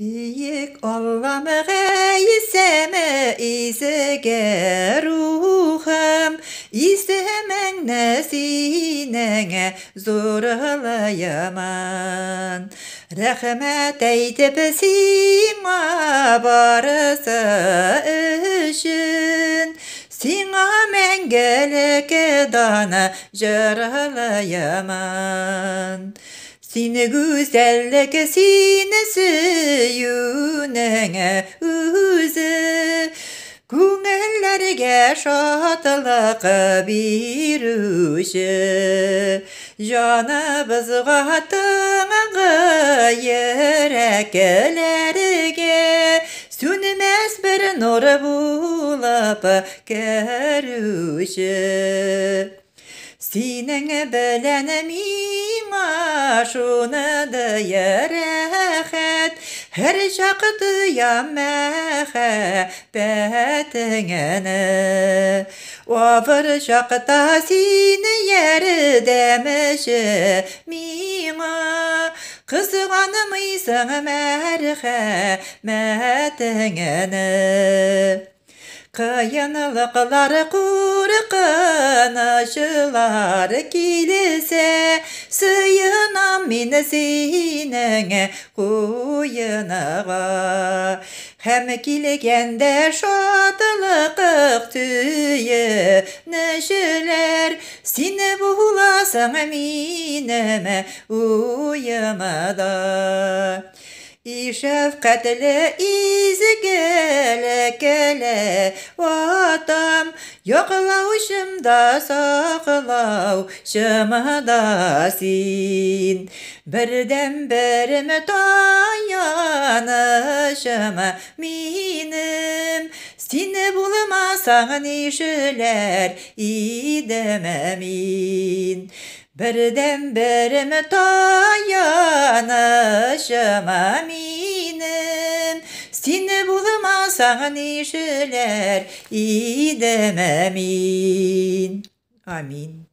Büyük Allah'ıma iseme isege ruhum, istemen nesinene zorlayamam. Rahmet eytip sina barısı üçün, sina men geleke dana jaralayamam. Seni güzellik seni süyünene üzü, Күңелләргә шатлык бирүче, Җаныбызга тыңгы йөрәкләргә, Сүнмәс бер нур булып керүче. Синең белән миңа шуны рәхәт, һәр чак тоям мәхәббәтеңне. Авыр чакта сине ярдәмче миңа, кызганмыйсың мәрхәмәтеңне. Кыйынлыклар, куркынычлар килсә, сыйынам мин синең куйыныңа. Һәм килгәндә шатлык төенечләр, син буласың минем уемда. Шәфкатьле изгелекле атам, Яклаушымда саклаушымда син. Бердән берем таянышым минем, Син булмасаң нишләр идем мин. Бердән берем таянышым минем, Син булмасаң нишләр идем мин. Амин.